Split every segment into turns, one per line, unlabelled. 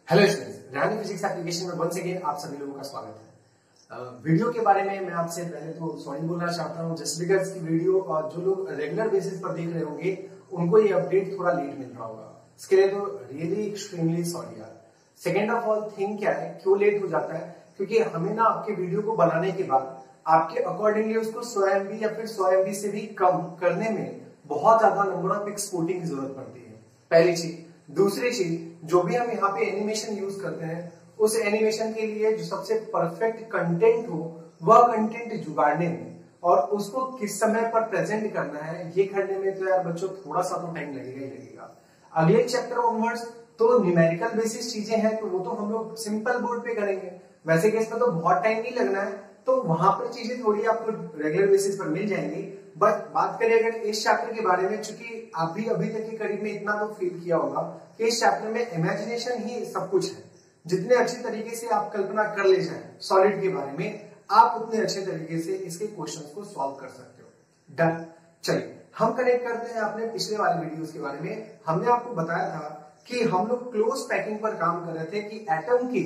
Hello students, रानी physics application में once again आप सभी लोगों का स्वागत है। वीडियो के बारे में मैं आपसे पहले तो सॉरी बोलना चाहता हूं, जस्ट बिकॉज की वीडियो जो लोग रेगुलर बेसिस पर देख रहे होंगे उनको ये अपडेट थोड़ा लेट मिल रहा होगा। इसके लिए तो रियली एक्सट्रीमली सॉरी यार। सेकेंड ऑफ ऑल थिंग क्या है, क्यों लेट हो जाता है, क्योंकि हमें ना आपके वीडियो को बनाने के बाद आपके अकॉर्डिंगली उसको 100 MB या फिर 100 MB से भी कम करने में बहुत ज्यादा नंबर ऑफ एक्सपोर्टिंग की जरूरत पड़ती है, पहली चीज। दूसरी चीज, जो भी हम यहाँ पे एनिमेशन यूज करते हैं उस एनिमेशन के लिए जो सबसे परफेक्ट कंटेंट हो वह कंटेंट जुगाड़ने में और उसको किस समय पर प्रेजेंट करना है ये करने में तो यार बच्चों थोड़ा सा तो टाइम लगेगा ही लगेगा। अगले चैप्टर ऑनवर्ड्स तो न्यूमेरिकल बेसिस चीजें हैं तो वो तो हम लोग सिंपल बोर्ड पे करेंगे, वैसे केस में तो बहुत टाइम नहीं लगना है, तो वहां पर चीजें थोड़ी आपको रेगुलर बेसिस पर मिल जाएंगी। बट बात करें अगर इस चैप्टर के बारे में, चूंकि आप भी अभी तक के करीब में इतना तो फील किया होगा कि इस चैप्टर में इमेजिनेशन ही सब कुछ है। जितने अच्छे तरीके से आप कल्पना कर ले जाए सॉलिड के बारे में, आप उतने अच्छे तरीके से इसके क्वेश्चंस को सॉल्व कर सकते हो। डन। चलिए हम कनेक्ट करते हैं अपने पिछले वाले वीडियोस के बारे में। हमने आपको बताया था कि हम लोग क्लोज पैकिंग पर काम कर रहे थे कि एटम की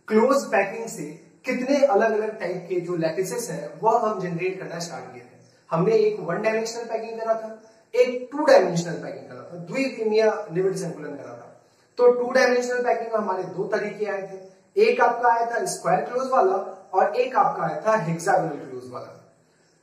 क्लोज पैकिंग से कितने अलग अलग टाइप के जो लैटिसेस है वह हम जनरेट करना स्टार्ट किए थे। हमने एक 1 डायमेंशनल पैकिंग करा था, एक 2 डायमेंशनल पैकिंग करा था, द्विविमीय निविड़ संकुलन करा था। तो 2 डायमेंशनल पैकिंग में हमारे दो तरीके आए थे, एक आपका आया था स्क्वायर क्लोज वाला और एक आपका आया था हेक्सागोनल क्लोज वाला।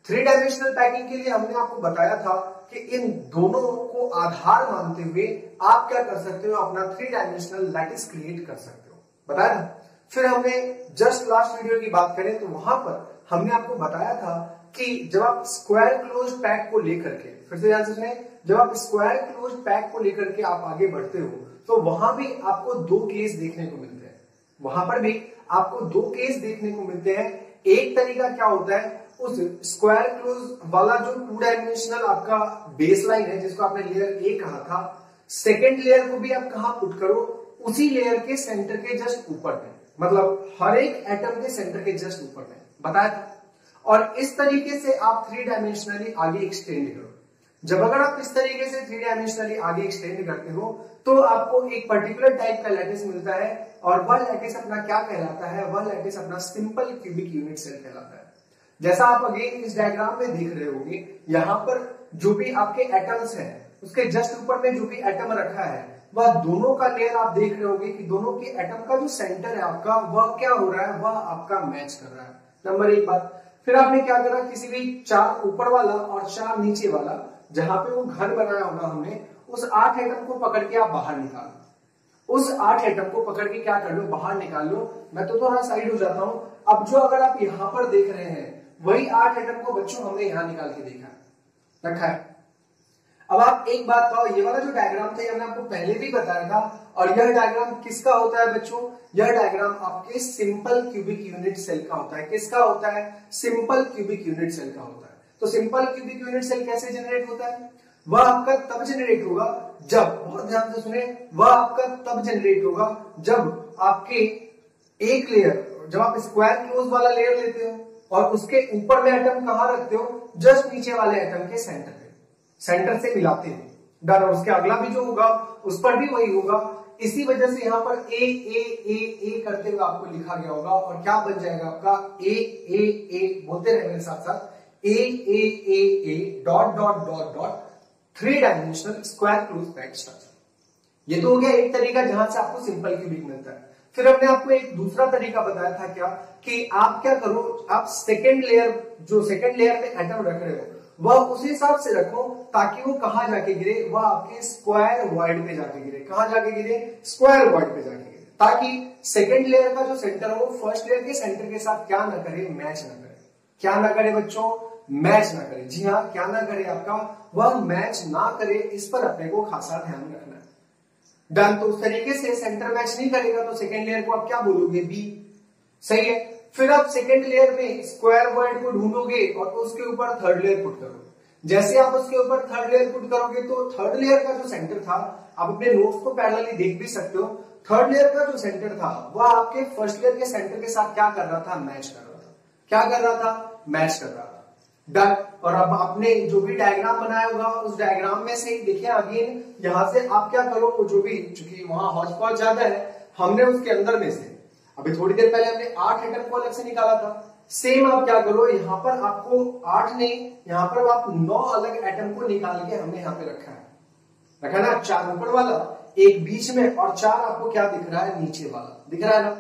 3 डायमेंशनल पैकिंग के लिए हमने आपको बताया था कि इन दोनों को आधार मानते हुए आप क्या कर सकते हो, अपना 3 डायमेंशनल लैटिस क्रिएट कर सकते हो, बताया था। फिर हमने जस्ट लास्ट वीडियो की बात करें तो वहां पर हमने आपको बताया था कि जब आप स्क्वायर क्लोज पैक को लेकर के, फिर से ध्यान से सुने, जब आप स्क्वायर क्लोज पैक को लेकर के आप आगे बढ़ते हो तो वहां भी आपको 2 केस देखने को मिलते हैं। वहां पर भी आपको 2 केस देखने को मिलते हैं। एक तरीका क्या होता है, उस स्क्वायर क्लोज वाला जो 2 डायमेंशनल आपका बेसलाइन है जिसको आपने लेयर ए कहा था, सेकेंड लेयर को भी आप कहां पुट करो, उसी लेयर के सेंटर के जस्ट ऊपर में, मतलब हर एक एटम के सेंटर के जस्ट ऊपर में, बताया था। और इस तरीके से आप 3 डायमेंशनली आगे एक्सटेंड करो। जब अगर आप इस तरीके से 3 डायमेंशनली आगे एक्सटेंड करते हो तो आपको एक पर्टिकुलर टाइप का लैटिस मिलता है और वह लैटिस अपना क्या कहलाता है, वह लैटिस अपना सिंपल क्यूबिक यूनिट सेल कहलाता है। जैसा आप अगेन इस डायग्राम में देख रहे होंगे, यहाँ पर जो भी आपके एटम्स हैं उसके जस्ट ऊपर में जो भी एटम रखा है वह दोनों का लेयर आप देख रहे होंगे कि दोनों के एटम का जो सेंटर है आपका वह क्या हो रहा है, वह आपका मैच कर रहा है। नंबर 1 बात। फिर आपने क्या करा, किसी भी 4 ऊपर वाला और 4 नीचे वाला जहां पे वो घर बनाया होगा हमने, उस 8 एटम को पकड़ के आप बाहर निकालो। उस 8 एटम को पकड़ के क्या कर लो, बाहर निकाल लो। मैं तो थोड़ा साइड हो जाता हूं। अब जो अगर आप यहां पर देख रहे हैं वही 8 एटम को बच्चों हमने यहां निकाल के देखा रखा है। अब आप एक बात कहो, ये वाला जो डायग्राम था ये मैंने आपको पहले भी बताया था, और यह डायग्राम किसका होता है बच्चों, यह डायग्राम आपके सिंपल क्यूबिक यूनिट सेल का होता है। किसका होता है, सिंपल क्यूबिक यूनिट सेल का होता है। तो सिंपल क्यूबिक यूनिट सेल कैसे जनरेट होता है, वह आपका तब जनरेट होगा जब, बहुत ध्यान से सुने, वह आपका तब जनरेट होगा जब आपके एक लेयर, जब आप स्क्वायर क्लोज वाला लेयर लेते हो और उसके ऊपर में एटम कहां रखते हो, जस्ट नीचे वाले एटम के सेंटर पे, सेंटर से मिलाते हैं। डन। और उसके अगला भी जो होगा उस पर भी वही होगा। इसी वजह से यहाँ पर ए ए ए ए करते हुए आपको लिखा गया होगा और क्या बन जाएगा आपका ए ए ए, बोलते रहे मेरे साथ साथ, A A A A dot dot dot dot 3 dimensional square close pack structure. ये तो हो गया एक तरीका जहां से आपको सिंपल क्यूबिक मिलता है। फिर हमने आपको एक दूसरा तरीका बताया था क्या, कि आप क्या करो, आप सेकेंड लेयर, जो सेकेंड लेयर में एटम रख रहे हो वह उस हिसाब से रखो ताकि वो कहां जाके गिरे, वह आपके स्क्वायर वॉइड पे जाके गिरे। कहां जाके गिरे, स्क्वायर वॉइड पे जाके गिरे, ताकि सेकेंड लेयर का जो सेंटर हो वो फर्स्ट लेयर के सेंटर के साथ क्या ना करे, मैच ना करे। क्या ना करे बच्चों, मैच ना करे। जी हाँ, क्या ना करे आपका, वह मैच ना करे, इस पर अपने को खासा ध्यान रखना है। डन। तो उस तरीके से सेंटर मैच नहीं करेगा तो सेकेंड लेयर को आप क्या बोलोगे, बी। सही है। फिर आप सेकेंड लेयर में स्क्वायर वॉइड को ढूंढोगे और उसके ऊपर थर्ड लेयर पुट करोगे। जैसे आप उसके ऊपर थर्ड लेयर पुट करोगे तो थर्ड लेयर का जो सेंटर था, आप अपने नोट्स को पैरेलली देख भी सकते हो, थर्ड लेयर का जो सेंटर था वह आपके फर्स्ट लेयर के सेंटर के साथ क्या कर रहा था, मैच कर रहा था। क्या कर रहा था, मैच कर रहा था। डन। और अब आपने जो भी डायग्राम बनाया होगा उस डायग्राम में से देखिए अगेन, यहां से आप क्या करो, जो भी, चूंकि वहां हॉच पॉच ज्यादा है, हमने उसके अंदर में से अभी थोड़ी देर पहले हमने 8 एटम को अलग से निकाला था। सेम आप क्या करो, यहाँ पर आपको 8 नहीं, यहाँ पर आप 9 अलग एटम को निकाल के हमने यहाँ पे रखा ना, 4 ऊपर वाला, एक बीच में, और 4 आपको क्या दिख रहा है, नीचे वाला दिख रहा है ना।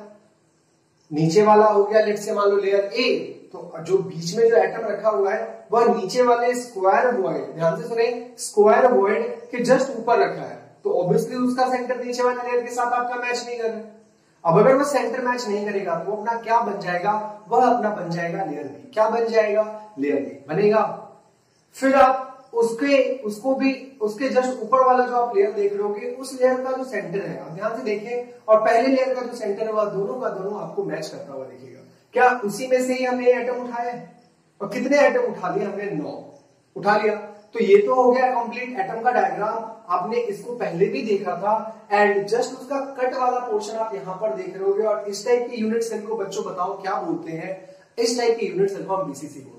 नीचे वाला हो गया लेट से मान लो लेयर ए, तो जो बीच में जो एटम रखा हुआ है वह नीचे वाले स्क्वायर वॉइड, ध्यान से सुने, स्क्वायर वॉइड के जस्ट ऊपर रखा है, तो ऑब्वियसली उसका सेंटर नीचे वाले लेयर के साथ आपका मैच नहीं कर रहा। अब अगर वो सेंटर मैच नहीं करेगा तो अपना क्या बन जाएगा, वह अपना बन जाएगा लेयर बी। क्या बन जाएगा, लेयर बी बनेगा। फिर आप उसके जस्ट ऊपर वाला जो आप लेयर देख रहे होगे, उस लेयर का जो सेंटर है, आप ध्यान से देखें, और पहले लेयर का जो सेंटर है वह दोनों का दोनों आपको मैच करता हुआ दिखेगा। क्या उसी में से ही हमने एटम उठाए, और कितने एटम उठा लिए हमने, 9 उठा लिया। तो ये तो हो गया कंप्लीट एटम का डायग्राम। आपने इसको पहले भी देखा था, एंड जस्ट उसका कट वाला पोर्शन आप यहाँ पर देख रहे होगे। और इस टाइप की यूनिट सेल को बच्चों बताओ क्या बोलते हैं, इस टाइप की यूनिट सेल को हम बीसीसी बोलते हैं।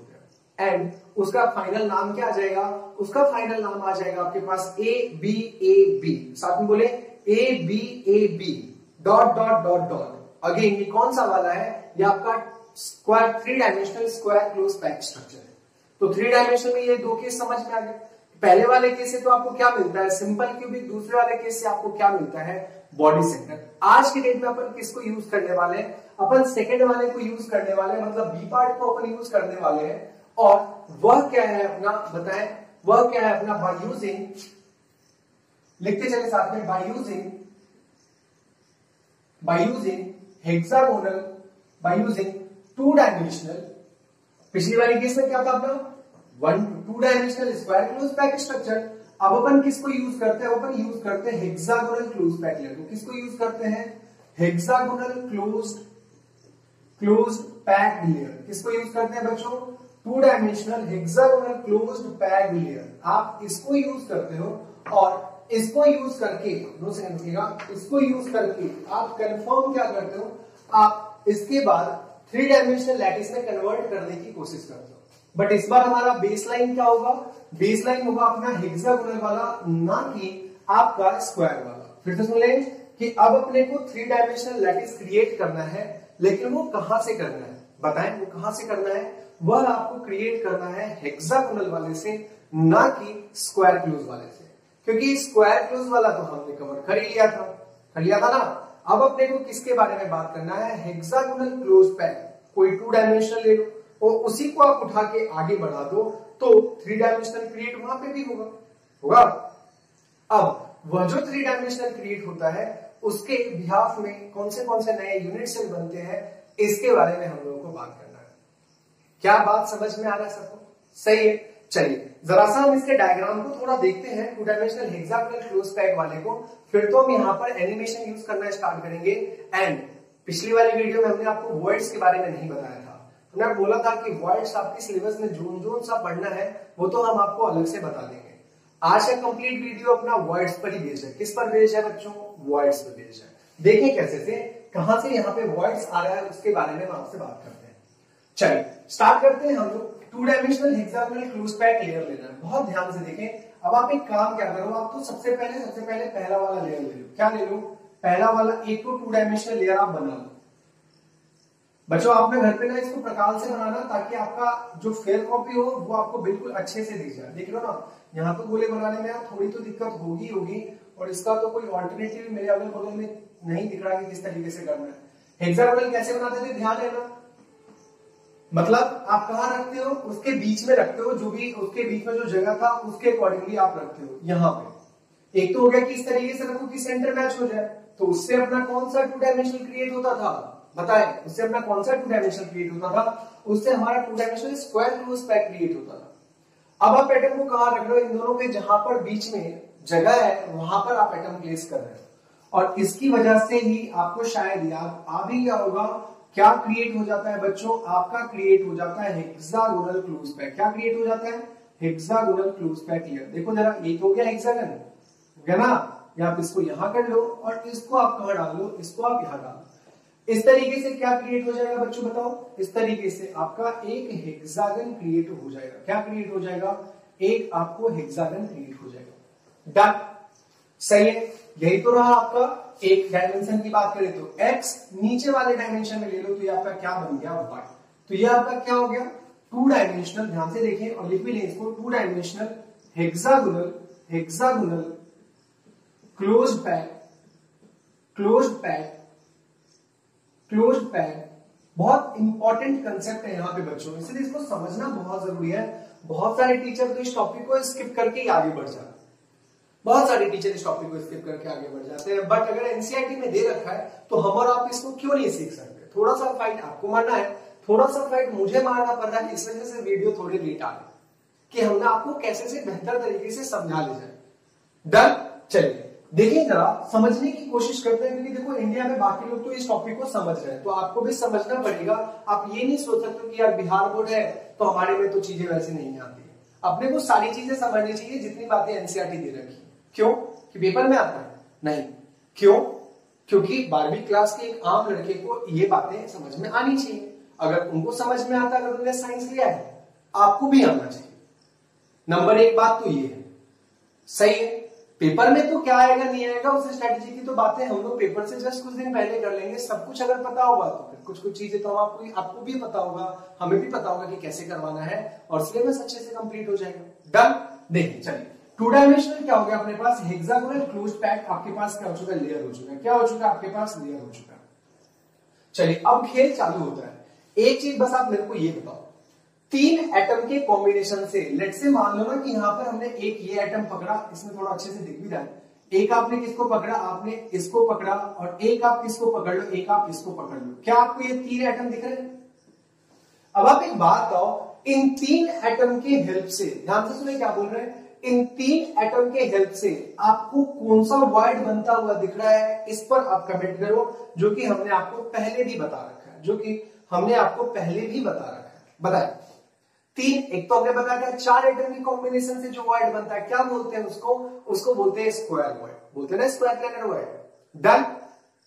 एंड उसका फाइनल नाम क्या आ जाएगा, उसका फाइनल नाम आ जाएगा आपके पास ए बी ए बी, साथ में बोले A B dot dot dot dot. Again ये कौन सा वाला है, ये आपका square 3 dimensional square close pack structure है। तो 3 डायमेंशन में ये 2 केस समझ में आ गए। पहले वाले केस से तो आपको क्या मिलता है, सिंपल क्यूबिक। दूसरे वाले केस से आपको क्या मिलता है, बॉडी सेंटर। आज की डेट में अपन किसको यूज करने वाले हैं, अपन सेकंड वाले को यूज करने वाले हैं, मतलब बी पार्ट को अपन यूज करने वाले हैं। और वह क्या है अपना, बताएं, वह क्या है अपना, बाय यूजिंग, लिखते चले साथ में, by using hexagonal, by using 2 dimensional. पिछली वाली केस में क्या था अपना, 2 dimensional square close pack structure. अब अपन किसको यूज करते हैं, अपन यूज करते हैं हेक्सागोनल क्लोज पैक लेयर को। किसको यूज करते हैं, हेक्सागोनल क्लोज्ड पैक लेयर। किसको यूज करते हैं बच्चों, 2 dimensional hexagonal closed pack layer. आप इसको यूज करते हो, और इसको यूज करके, 2 सेकंड रुकिएगा, इसको यूज करके आप कंफर्म क्या करते हो, आप इसके बाद 3 डायमेंशनल लैटिस में कन्वर्ट करने की कोशिश करते हो। बट इस बार हमारा बेसलाइन क्या होगा, बेसलाइन होगा अपना हेक्सागोनल वाला, ना कि आपका स्क्वायर वाला। फिर से सुन लें कि अब अपने को 3 डायमेंशनल लैटिस क्रिएट करना है, लेकिन वो कहां से करना है, बताएं वो कहां से करना है। वह आपको क्रिएट करना है हेक्सागोनल वाले से, ना कि स्क्वायर क्लोज वाले से, क्योंकि स्क्वायर क्लोज वाला तो हमने कवर कर लिया था ना। अब अपने को किसके बारे में बात करना है, हेक्सागोनल क्लोज पैक। कोई 2 डायमेंशनल ले लो और उसी को आप उठा के आगे बढ़ा दो, तो 3 डायमेंशनल क्रिएट वहां पे भी होगा। अब वह जो 3 डायमेंशनल क्रिएट होता है, उसके बिहाफ में कौन से नए यूनिट सेल बनते हैं, इसके बारे में हम लोगों को बात करना है। क्या बात समझ में आ रहा है सबको, सही है। चलिए जरा सा हम इसके डायग्राम को थोड़ा देखते हैं, 2 डायमेंशनल हेक्सागोनल क्लोज पैक वाले को। फिर तो हम यहाँ पर एनिमेशन यूज करना स्टार्ट करेंगे। एंड पिछली वाली वीडियो में हमने आपको वर्ड्स के बारे में नहीं बताया था। हमने बोला था कि वर्ड्स आपके सिलेबस में जोन सा पढ़ना है, वो तो हम आपको अलग से बता देंगे। आज का कंप्लीट वीडियो अपना वर्ड्स पर ही बेस्ड है। किस पर बेस्ड है बच्चों, वर्ड्स पर बेस्ड है। देखें कैसे से, कहां से यहाँ पे वर्ड्स आ रहा है, उसके बारे में हम आपसे बात करते हैं। चलिए स्टार्ट करते हैं हम लोग। 2 dimensional hexagonal close pack layer लेना है, बहुत ध्यान से देखें। अब आप एक काम क्या करो, आप तो सबसे पहले पहला वाला लेयर ले लो। क्या ले लो, पहला वाला। एक तो 2 डायमेंशनल लेयर आप बना लो बच्चों। आपने घर पे ना इसको प्रकार से बनाना, ताकि आपका जो फेयर कॉपी हो वो आपको बिल्कुल अच्छे से दिख जाए। देख लो ना, यहाँ तो गोले बनाने में थोड़ी तो दिक्कत होगी, और इसका तो कोई ऑल्टरनेटिव मेरे अगल बगल में नहीं दिख रहा कि किस तरीके से करना है। हेक्सागोनल कैसे बनाते थे, ध्यान देना, मतलब आप कहाँ रखते हो, उसके बीच में रखते हो, जो भी उसके बीच में जो जगह था उसके अकॉर्डिंगली आप रखते हो। यहाँ पे एक तो हो गया कि इस तरीके से रखो कि सेंटर मैच हो जाए, तो उससे अपना कौन सा 2 डायमेंशनल क्रिएट होता था, बताएं, उससे अपना कौन सा 2 डायमेंशनल क्रिएट होता था, उससे हमारा 2 dimensional square close pack create होता था। अब आप एटम को कहां रख रहे हो, इन दोनों के जहां पर बीच में जगह है वहां पर आप एटम प्लेस कर रहे हो, और इसकी वजह से ही आपको शायद याद आ भी गया होगा, क्या क्रिएट हो जाता है बच्चों, आपका क्रिएट हो जाता है हेक्सागोनल क्लोज पैक। क्या क्रिएट हो जाता है, हेक्सागोनल क्लोज पैक लेयर। देखो जरा, ये तो हो गया हेक्सागन, हो गया ना, या आप इसको यहां कर लो, और इसको आप कहां डाल लो, इसको आप यहां डाल। इस तरीके से क्या क्रिएट हो जाएगा बच्चों, बताओ। इस तरीके से आपका एक हेक्सागन क्रिएट हो जाएगा। क्या क्रिएट हो जाएगा, एक आपको हेक्सागन क्रिएट हो जाएगा। डन, सही है। यही तो रहा आपका एक डायमेंशन की बात करें तो x, नीचे वाले डायमेंशन में ले लो तो ये आपका क्या बन गया y। तो ये आपका क्या हो गया, टू डायमेंशनल, ध्यान से देखें और लिख भी लें इसको, two dimensional hexagonal closed pack. बहुत इंपॉर्टेंट कंसेप्ट है यहाँ पे बच्चों, इसलिए इसको समझना बहुत जरूरी है। बहुत सारे टीचर तो इस टॉपिक को स्किप करके ही आगे बढ़ जाते हैं, बहुत सारे टीचर इस टॉपिक को स्किप करके आगे बढ़ जाते हैं। बट अगर एनसीईआरटी में दे रखा है तो हम और आप इसको क्यों नहीं सीख सकते। थोड़ा सा फाइट आपको मारना है, थोड़ा सा फाइट मुझे मारना पड़ रहा है, इस वजह से वीडियो थोड़ी लेट आ गई कि हमने आपको कैसे से बेहतर तरीके से समझा ले जाए। डन, चलिए देखिए जरा समझने की कोशिश करते हैं, क्योंकि देखो इंडिया में बाकी लोग तो इस टॉपिक को समझ रहे हैं, तो आपको भी समझना पड़ेगा। आप ये नहीं सोच सकते कि यार बिहार बोर्ड है तो हमारे में तो चीजें वैसे नहीं आती है। अपने को सारी चीजें समझनी चाहिए जितनी बातें एनसीईआरटी दे रखी है। क्यों कि पेपर में आता है? नहीं। क्यों? क्योंकि 12वीं क्लास के एक आम लड़के को ये बातें समझ में आनी चाहिए। अगर उनको समझ में आता, अगर उन्होंने साइंस लिया है, आपको भी आना चाहिए। नंबर एक बात तो ये है, सही है। पेपर में तो क्या आएगा नहीं आएगा उस स्ट्रेटेजी की तो बातें हम लोग पेपर से जस्ट कुछ दिन पहले कर लेंगे। सब कुछ अगर पता होगा तो फिर कुछ कुछ चीजें तो आपको भी पता होगा, हमें भी पता होगा कि कैसे करवाना है और सिलेबस अच्छे से कंप्लीट हो जाएगा। डन, देखिए चलिए टू डायमेंशनल क्या हो गया अपने पास, हेक्सागोनल क्लोज्ड पैक आपके पास क्या हो चुका है, लेयर हो चुका है। क्या हो चुका है आपके पास, लेयर हो चुका है। चलिए अब खेल चालू होता है। एक चीज बस आप मेरे को ये बताओ, 3 एटम के कॉम्बिनेशन से, लेट से मान लो ना कि यहां पर हमने एक ये एटम पकड़ा, इसमें थोड़ा अच्छे से दिख भी रहा है, एक आपने किसको पकड़ा, आपने इसको पकड़ा, और एक आप किसको पकड़ लो, एक आप इसको पकड़ लो। क्या आपको ये 3 एटम दिख रहे हैं? अब आप एक बात बताओ, इन 3 एटम के हेल्प से, ध्यान से सुनिए क्या बोल रहे हैं, इन 3 एटम के हेल्प से आपको कौन सा वर्ड बनता हुआ दिख रहा है, इस पर आप कमेंट करो, जो कि हमने आपको पहले भी बता रखा है, बताया। 3, एक तो हमने बताया था 4 एटम की कॉम्बिनेशन से जो वर्ड बनता है, क्या बोलते हैं उसको बोलते हैं स्क्वायर वर्ड, बोलते हैं ना square planar word. Done.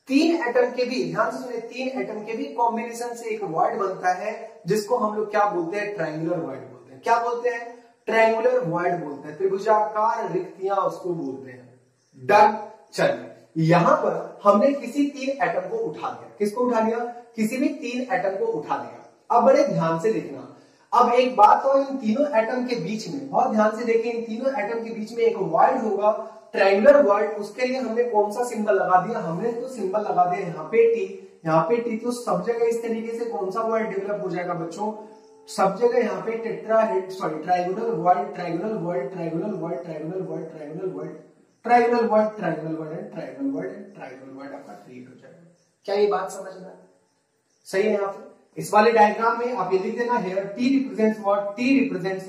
3 atom के भी, ध्यान से सुनिए, 3 एटम के भी कॉम्बिनेशन से एक वर्ड बनता है जिसको हम लोग क्या बोलते हैं, ट्रायंगुलर वर्ड बोलते हैं। क्या बोलते हैं, ट्रायंगुलर वर्ड बोलते हैं, त्रिभुजाकार रिक्तियां उसको बोलते हैं। डन। चलिए यहां पर हमने किसी 3 एटम को उठा लिया, किसको उठा लिया, किसी भी 3 एटम को उठा लिया। अब बड़े ध्यान से देखना, अब एक बात तो इन तीनों एटम के बीच में, बहुत ध्यान से देखें, इन तीनों एटम के बीच में एक वर्ड होगा, ट्रायंगुलर वर्ड। उसके लिए हमने कौन सा सिंबल लगा दिया, हमने तो सिंबल लगा दिया यहाँ पे टी, यहाँ पे टी। तो सब जगह इस तरीके से कौन सा वर्ड डेवलप हो जाएगा बच्चों, सब जगह यहाँ पे triangular word, triangular word, triangular word, triangular word, triangular word, triangular word, triangular word, triangular word and triangular word and triangular word आपका क्रिएट हो जाएगा। क्या ये बात समझ में सही है? यहाँ पे इस वाले डायग्राम में आप ये लिख देना, here T represents what, T represents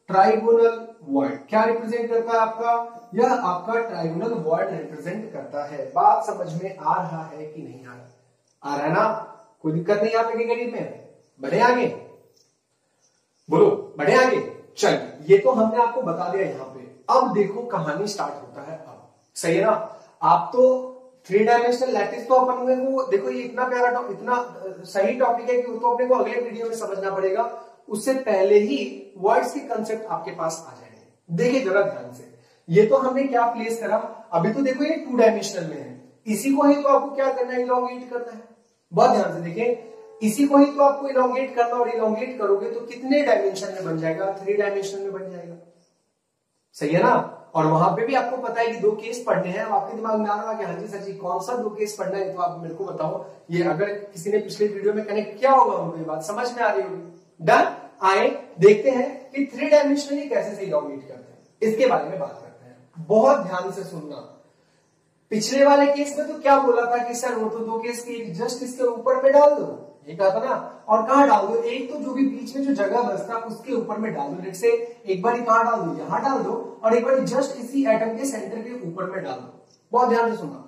trigonal word. क्या रिप्रेजेंट करता है आपका, यह आपका ट्राइगोनल वर्ड रिप्रेजेंट करता है। बात समझ में आ रहा है कि नहीं आ रहा? आ रहा है ना, कोई दिक्कत नहीं आप गणित में। बढ़े आगे, बोलो बढ़े आगे। चल ये तो हमने आपको बता दिया यहाँ पे। अब देखो कहानी स्टार्ट होता है। अब सही है ना, आप तो 3 डायमेंशनल लैटिस तो अपन को, देखो ये इतना प्यारा टॉपिक, इतना सही टॉपिक है कि वो तो अपने को अगले वीडियो में समझना पड़ेगा। उससे पहले ही वर्ड्स के कंसेप्ट आपके पास आ जाएंगे। देखिए जरा ध्यान से, ये तो हमने क्या प्लेस करा, अभी तो देखो ये 2 डायमेंशनल में है, इसी को ही तो आपको क्या करना है, इलोंगेट करना है। बहुत ध्यान से देखें, इसी को ही तो आपको इलोंगेट करना, और इलोंगेट करोगे तो कितने डायमेंशन में बन जाएगा, 3 डायमेंशन में बन जाएगा। सही है ना। और वहां पे भी आपको पता है कि 2 केस पढ़ने हैं। अब आपके दिमाग में आ रहा है कि हाँ जी सर जी कौन सा 2 केस पढ़ना है, तो आप मेरे को बताओ। ये अगर किसी ने पिछले वीडियो में कनेक्ट किया होगा उनको ये बात समझ में आ रही होगी। डन। आए देखते हैं कि 3 डायमेंशनली कैसे से इलोंगेट करते हैं, इसके बारे में बात करते हैं। बहुत ध्यान से सुनना। पिछले वाले केस में तो क्या बोला था कि सर वो तो 2 केस की जस्ट इसके ऊपर में डाल दो, ये कहा था ना। और कहां डाल दो, एक तो जो भी बीच में जो जगह बचता उसके ऊपर में डाल दो। जैसे एक बार कहां डाल दो, यहां डाल दो, और एक बार जस्ट इसी एटम के सेंटर के ऊपर में डाल दो। बहुत ध्यान से सुनना।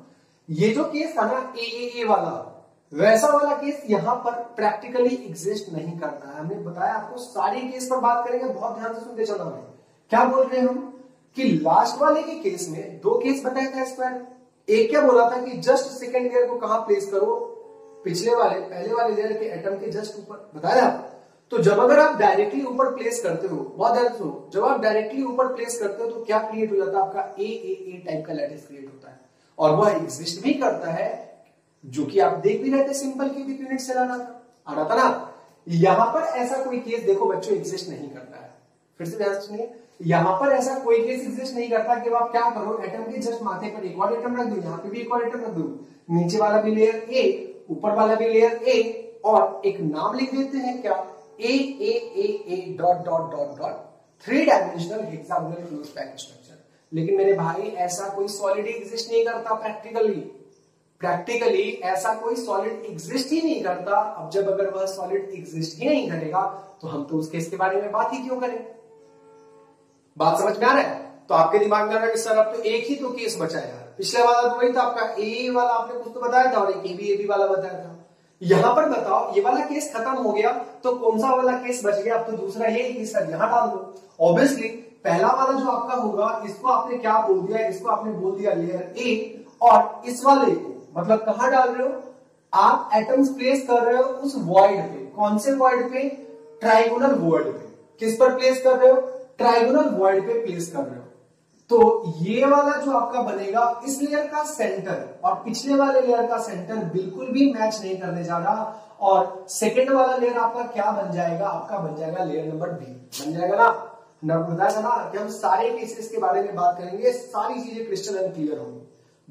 ये जो केस था ना ए वाला, वैसा वाला केस यहां पर प्रैक्टिकली एग्जिस्ट नहीं करता है। हमने बताया आपको, सारे केस पर बात करेंगे, बहुत ध्यान से सुनते चलना। है क्या बोल रहे हैं हम कि लास्ट वाले के केस में 2 केस बताया था स्क्वायर। एक क्या बोला था कि जस्ट सेकेंड लेयर को कहां प्लेस करो, पिछले वाले पहले वाले लेयर के एटम के जस्ट ऊपर, बताया। तो जब अगर आप डायरेक्टली ऊपर प्लेस करते हो, बहुत ध्यान सुनो, जब आप डायरेक्टली ऊपर प्लेस करते हो तो क्या क्रिएट हो जाता है आपका ए टाइप का लैटिस क्रिएट होता है। और वह एग्जिस्ट भी करता है, जो कि आप देख भी रहे थे सिंपल क्यूबिक यूनिट से आ रहा था ना। यहां पर ऐसा कोई केस देखो बच्चों एग्जिस्ट नहीं करता है। फिर से ध्यान सुनिए, यहां पर ऐसा कोई केस एग्जिस्ट नहीं करता कि आप क्या करो, एटम के जस्ट माथे पर एक और एटम रख दो, यहाँ पे भी एक और एटम रख दो, नीचे वाला भी लेयर ए, ऊपर वाला भी लेयर ए, और एक नाम लिख देते हैं क्या, ए dot dot dot dot 3 dimensional hexagonal close packed structure. लेकिन मेरे भाई ऐसा कोई सॉलिड एग्जिस्ट नहीं करता प्रैक्टिकली ऐसा कोई सॉलिड एग्जिस्ट ही नहीं करता। अब जब अगर वह सॉलिड एग्जिस्ट ही नहीं करेगा तो हम तो उस केस के बारे में बात ही क्यों करें। बात समझ में आ रहा है? तो आपके दिमाग में आ रहा है कि सर अब तो एक ही तो केस बचा यार, पिछले वाला तो वही था आपका ए वाला, आपने कुछ तो बताया था और एक ए बी वाला बताया था। यहां पर बताओ ये वाला केस खत्म हो गया तो कौन सा वाला केस बच गया, अब तो दूसरा ये कि सर यहां डाल दो। ऑब्वियसली पहला वाला जो आपका होगा इसको आपने क्या बोल दिया, इसको आपने बोल दिया लेयर ए, और इस वाले को मतलब कहां डाल रहे हो आप, एटम्स प्लेस कर रहे हो उस वॉइड पे। कौन से वॉइड पे, ट्राइगोनल वॉइड पे। किस पर प्लेस कर रहे हो, ट्राइगोनल वॉइड पे प्लेस कर रहे हो। तो ये वाला जो आपका बनेगा इस लेयर का सेंटर और पिछले वाले लेयर का सेंटर बिल्कुल भी मैच नहीं करने जा रहा, और सेकेंड वाला लेयर आपका क्या बन जाएगा, आपका बन जाएगा लेयर नंबर बी बन जाएगा ना। बताया था ना कि हम सारे केसेस के बारे में बात करेंगे, सारी चीजें क्रिस्टल एंड क्लियर होंगी।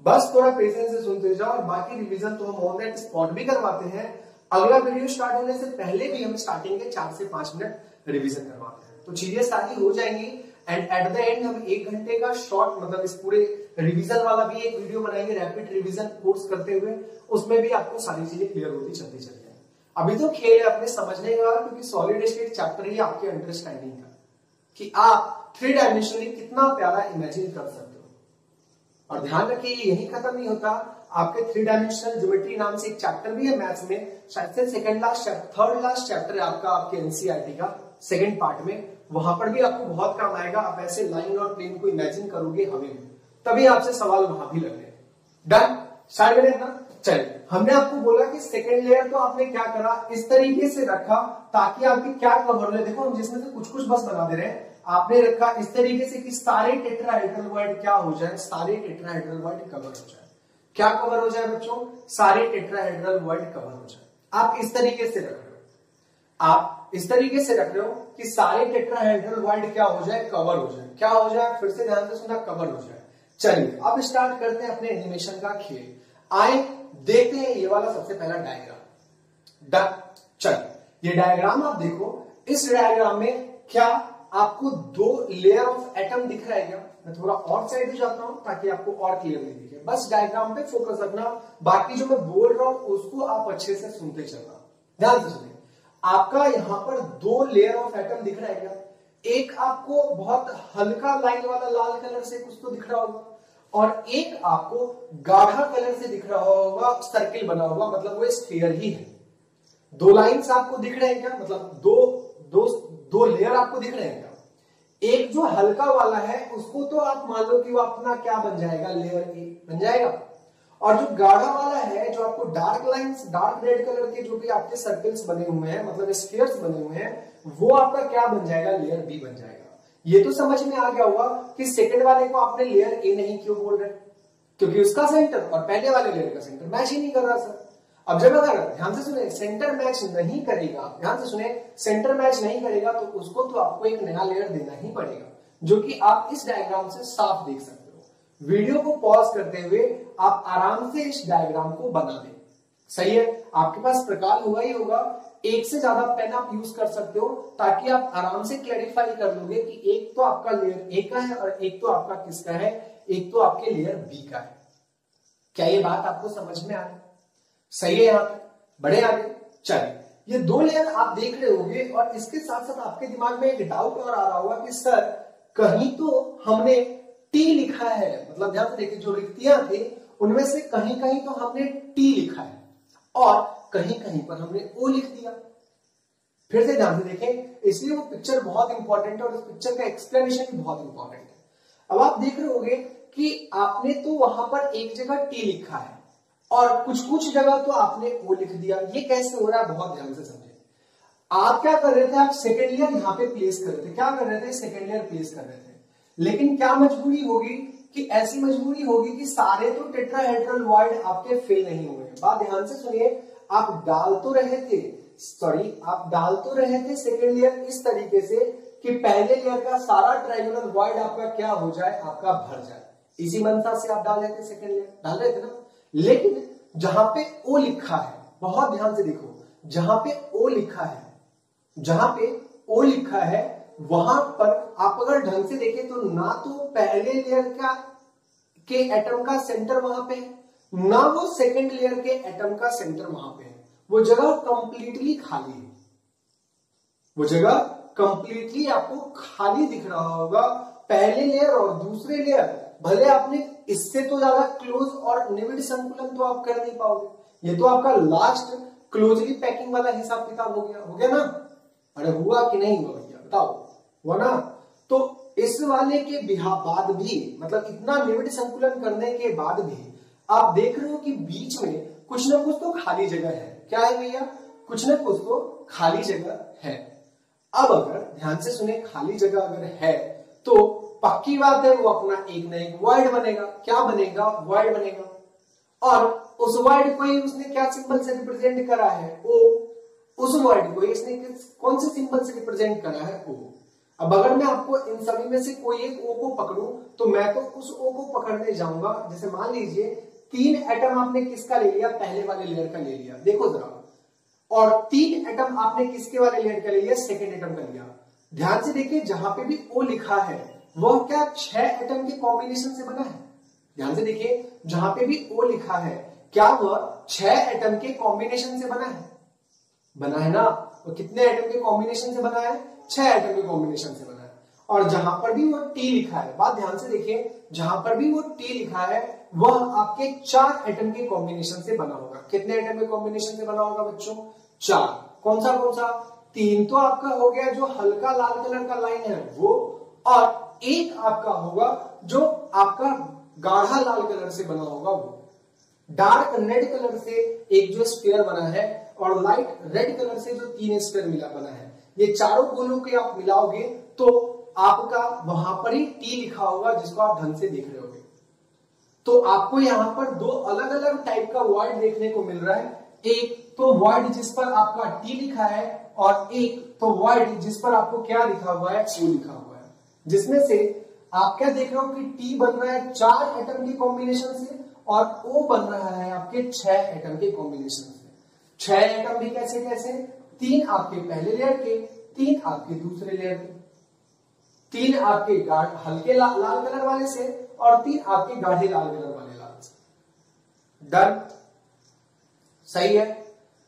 बस थोड़ा पेशेंस से सुनते जाओ, और बाकी रिवीजन तो हम ऑन दैट स्पॉट भी करवाते हैं। अगला वीडियो स्टार्ट होने से पहले भी हम स्टार्टिंग के 4 से 5 मिनट रिवीजन करवाते हैं, तो चीजें सारी हो जाएंगी। एंड एट द एंड हम 1 घंटे का शॉर्ट मतलब इस पूरे रिवीजन वाला भी एक वीडियो बनाएंगे, रैपिड रिवीजन कोर्स करते हुए, उसमें भी आपको सारी चीजें क्लियर होती चलती चली जाएगी। अभी तो खेल है अपने समझने का, क्योंकि सॉलिड स्टेट चैप्टर ही आपके अंडरस्टैंडिंग का, कि आप 3 डायमेंशनली कितना प्यारा इमेजिन कर सकते हो। और ध्यान रखिए यही खत्म नहीं होता, आपके 3 डायमेंशनल ज्योमेट्री नाम से एक चैप्टर भी है मैथ्स में, शायद से थर्ड लास्ट चैप्टर है आपका, आपके एनसीईआरटी का सेकंड पार्ट में। वहां पर भी आपको बहुत काम आएगा। आप ऐसे लाइन और प्लेन को इमेजिन करोगे हवे में, तभी आपसे सवाल वहां भी लग रहे हैं। डन, स्टार्ट करें ना। चलिए, हमने आपको बोला कि सेकेंड लेयर तो आपने क्या करा, इस तरीके से रखा ताकि आपकी क्या कवर ले, देखो हम जिसमें से कुछ कुछ बस बना दे रहे हैं। आपने रखा इस तरीके से कि सारे टेट्राहेड्रल वॉइड क्या हो जाए, सारे टेट्राहेड्रल वॉइड कवर हो जाए। क्या कवर हो जाए बच्चों, सारे टेट्राहेड्रल वॉइड कवर हो जाए। आप इस तरीके से रख रहे हो, आप इस तरीके से रख रहे हो कि सारे टेट्राहेड्रल वॉइड क्या हो जाए, कवर हो जाए। क्या हो जाए, फिर से ध्यान से सुनना, कवर हो जाए। चलिए अब स्टार्ट करते हैं अपने एनिमेशन का खेल। आए देखते हैं ये वाला सबसे पहला डायग्राम। डन, चलिए ये डायग्राम आप देखो। इस डायग्राम में क्या आपको 2 लेयर ऑफ एटम दिख रहा है क्या? मैं थोड़ा और साइड जाता हूं ताकि आपको और क्लियरली दिखे। बस डायग्राम पे फोकस रखना, बाकी जो मैं बोल रहा हूं उसको आप अच्छे से सुनते चलना। ध्यान से सुनिए, आपका यहां पर 2 लेयर ऑफ एटम दिख रहा है क्या? एक आपको बहुत हल्का लाइन वाला लाल कलर से कुछ तो दिख रहा होगा, और एक आपको गाढ़ा कलर से दिख रहा होगा, सर्किल बना हुआ, मतलब वो स्फीयर ही है। 2 लाइंस आपको दिख रहे हैं क्या, मतलब दो लेयर आपको दिख रहे हैं क्या? एक जो हल्का वाला है उसको तो आप मान लो कि वो अपना क्या बन जाएगा, लेयर ए बन जाएगा, और जो गाढ़ा वाला है, जो आपको dark lines, dark red colour के जो भी आपके सर्कल्स बने हुए हैं, मतलब स्फीयर्स बने हुए हैं, वो आपका क्या बन जाएगा, लेयर बी बन जाएगा। ये तो समझ में आ गया होगा कि सेकंड वाले को आपने लेयर ए नहीं क्यों बोल रहे, क्योंकि उसका सेंटर और पहले वाले लेयर का सेंटर मैच ही नहीं कर रहा सर। अब जब अगर ध्यान से सुने सेंटर मैच नहीं करेगा, ध्यान से सुने सेंटर मैच नहीं करेगा तो उसको तो आपको एक नया लेयर देना ही पड़ेगा, जो कि आप इस डायग्राम से साफ देख सकते हो। वीडियो को पॉज करते हुए आप आराम से इस डायग्राम को बना दें। सही है, आपके पास प्रकार होगा ही होगा, एक से ज्यादा पेन आप यूज कर सकते हो ताकि आप आराम से क्लैरिफाई कर लोगे कि एक तो आपका लेयर ए का है और एक तो आपका किसका है, एक तो आपके लेयर बी का है। क्या ये बात आपको समझ में आ रही? सही है, यहां पे बड़े आगे। चलिए ये 2 लेयर आप देख रहे होंगे, और इसके साथ साथ आपके दिमाग में एक डाउट और आ रहा होगा कि सर कहीं तो हमने टी लिखा है, मतलब ध्यान से देखिए जो रिक्तियां थी उनमें से कहीं कहीं तो हमने टी लिखा है और कहीं कहीं पर हमने ओ लिख दिया। फिर से ध्यान से देखें, इसलिए वो पिक्चर बहुत इंपॉर्टेंट है और इस पिक्चर का एक्सप्लेनेशन भी बहुत इंपॉर्टेंट है। अब आप देख रहे होंगे कि आपने तो वहां पर एक जगह टी लिखा है और कुछ जगह तो आपने ओ लिख दिया। ये कैसे हो रहा है, बहुत ध्यान से समझे। आप क्या कर रहे थे, आप सेकेंड लेयर यहां पे प्लेस कर रहे थे। क्या कर रहे थे, सेकेंड लेयर प्लेस कर रहे थे, लेकिन क्या मजबूरी होगी, कि ऐसी मजबूरी होगी कि सारे तो टेट्राहेड्रल वॉइड आपके फिल नहीं हुए। बात ध्यान से सुनिए, आप डाल तो रहे थे सेकेंड लेयर इस तरीके से कि पहले लेयर का सारा ट्रायंगुलर वॉइड आपका क्या हो जाए, आपका भर जाए। इसी मंशा से आप डाल रहे थे सेकेंड लेयर, डाल रहे थे ना। लेकिन जहां पे ओ लिखा है, बहुत ध्यान से देखो, जहां पे ओ लिखा है वहां पर आप अगर ढंग से देखें तो ना तो पहले लेयर के एटम का सेंटर वहां पे है, ना वो सेकेंड लेयर के एटम का सेंटर वहां पे है। वो जगह कंप्लीटली खाली है, वो जगह कंप्लीटली आपको खाली दिख रहा होगा। पहले लेयर और दूसरे लेयर, भले आपने इससे तो ज्यादा क्लोज और निविड संकुलन तो आप कर नहीं पाओगे। ये तो आपका लास्ट क्लोजली पैकिंग वाला हिसाब किताब हो गया ना। अरे हुआ कि नहीं हुआ भैया, बताओ, हुआ ना। तो इस वाले के बाद भी, मतलब इतना निविड संकुलन करने के बाद भी आप देख रहे हो कि बीच में कुछ ना कुछ तो खाली जगह है। क्या है भैया? कुछ ना कुछ तो खाली जगह है। अब अगर ध्यान से सुने, खाली जगह अगर है तो पक्की बात है वो अपना एक ना एक वॉइड बनेगा। क्या बनेगा? वॉइड बनेगा। और उस वॉइड को ही उसने क्या सिंबल से रिप्रेजेंट करा है? ओ। उस वॉइड को इसने कौन से सिंबल से रिप्रेजेंट करा है? ओ। अब अगर मैं आपको इन सभी में से कोई एक ओ को पकड़ूं तो मैं तो उस ओ को पकड़ने जाऊंगा। जैसे मान लीजिए 3 एटम आपने किसका ले लिया? पहले वाले लेयर का ले लिया, देखो जरा। और 3 एटम आपने किसके वाले लेयर का ले लिया? सेकेंड एटम का लिया। ध्यान से देखिए, जहां पे भी ओ लिखा है वह क्या 6 एटम के कॉम्बिनेशन से बना है? ध्यान से देखिए, जहां पे भी ओ लिखा है क्या वह 6 एटम के कॉम्बिनेशन से बना है? बना है ना। तो कितने एटम के कॉम्बिनेशन से बना है? 6 एटम के कॉम्बिनेशन से बना है। और जहां पर भी वो टी लिखा है, बात ध्यान से देखिए, जहां पर भी वो टी लिखा है वह आपके 4 एटम के कॉम्बिनेशन से बना होगा। कितने एटम के कॉम्बिनेशन से बना होगा बच्चों? 4। कौन सा? 3 तो आपका हो गया जो हल्का लाल कलर का लाइन है वो, और एक आपका होगा जो आपका गाढ़ा लाल कलर से बना होगा वो। डार्क रेड कलर से एक जो स्फीयर बना है और लाइट रेड कलर से जो 3 स्फीयर बना है, ये चारों गोलों के आप मिलाओगे तो आपका वहां पर ही टी लिखा होगा, जिसको आप ढंग से देख रहे होगे। तो आपको यहाँ पर 2 अलग अलग टाइप का वॉइड देखने को मिल रहा है। एक तो वॉइड जिस पर आपका टी लिखा है, और एक तो वॉइड जिस पर आपको क्या लिखा हुआ है? ओ लिखा हुआ है। जिसमें से आप क्या देख रहे हो कि टी बन रहा है 4 एटम के कॉम्बिनेशन से, और ओ बन रहा है आपके 6 एटम के कॉम्बिनेशन से। 6 एटम भी कैसे कैसे? 3 आपके पहले लेयर के, 3 आपके दूसरे लेयर के, 3 आपके हल्के लाल कलर वाले से, और 3 आपके गाढ़े लाल कलर वाले लाल से। डन? सही है।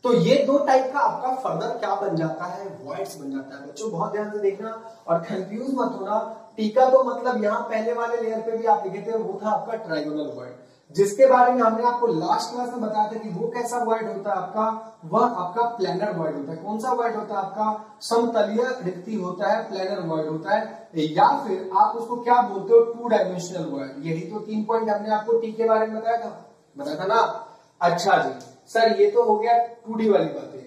तो ये 2 टाइप का आपका फर्दर क्या बन जाता है? वॉइड्स बन जाता है। बच्चों बहुत ध्यान से देखना और कंफ्यूज मत होना। टीका तो मतलब यहाँ पहले वाले लेयर पे भी आप लिखे थे, वो था आपका ट्रायंगुलर वॉइड, जिसके बारे में हमने आपको लास्ट क्लास में बताया था कि वो कैसा वॉइड होता है आपका? वह आपका प्लेनर वॉइड होता है। कौन सा वॉइड होता है आपका? समतलीय रिक्ति होता है, प्लेनर वॉइड होता है, या फिर आप उसको क्या बोलते हो? 2 डायमेंशनल वॉइड। यही तो 3 पॉइंट हमने आपको टी के बारे में बताया था ना। अच्छा जी सर, ये तो हो गया 2D वाली बातें।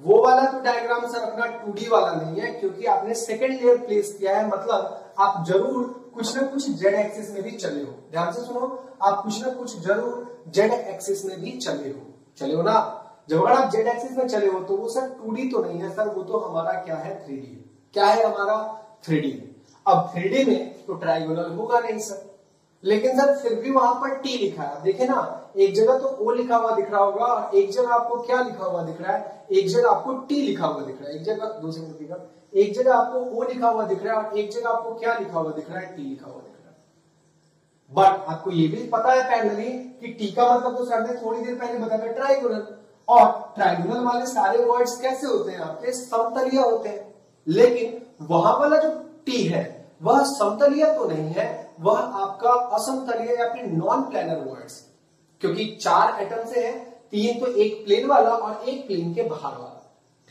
वो वाला तो डायग्राम सर अपना 2D वाला नहीं है, क्योंकि आपने सेकेंड लेयर प्लेस किया है, मतलब आप जरूर कुछ ना कुछ जेड एक्सिस में भी चले हो। ध्यान से सुनो, आप कुछ ना कुछ जरूर जेड एक्सिस में भी चले हो ना। जब अगर आप जेड एक्सिस में चले हो तो वो सर 2D तो नहीं है सर, वो तो हमारा क्या है? 3D है। क्या है हमारा? 3D। अब 3D में तो ट्रायंगुलर होगा नहीं सर, लेकिन सर फिर भी वहां पर टी लिखा है। देखे ना, एक जगह तो ओ लिखा हुआ दिख रहा होगा, और एक जगह आपको क्या लिखा हुआ दिख रहा है? एक जगह आपको टी लिखा हुआ दिख रहा है, एक जगह 2 सेकंड रुकिएगा, एक जगह आपको ओ लिखा हुआ दिख रहा है, और एक जगह आपको क्या लिखा हुआ दिख रहा है? टी लिखा हुआ दिख रहा है। बट आपको ये भी पता है पैरेलली कि टी का मतलब तो सर ने थोड़ी देर पहले बताया ट्रायंगुलर, और ट्रायंगुलर वाले सारे वर्ड्स कैसे होते हैं? आपके समतलीय होते हैं। लेकिन वहां वाला जो टी है वह समतलीय तो नहीं है, वह आपका असमतलीय या फिर नॉन प्लेनर वर्ड्स, क्योंकि 4 एटम से है, 3 तो एक प्लेन वाला और एक प्लेन के बाहर वाला।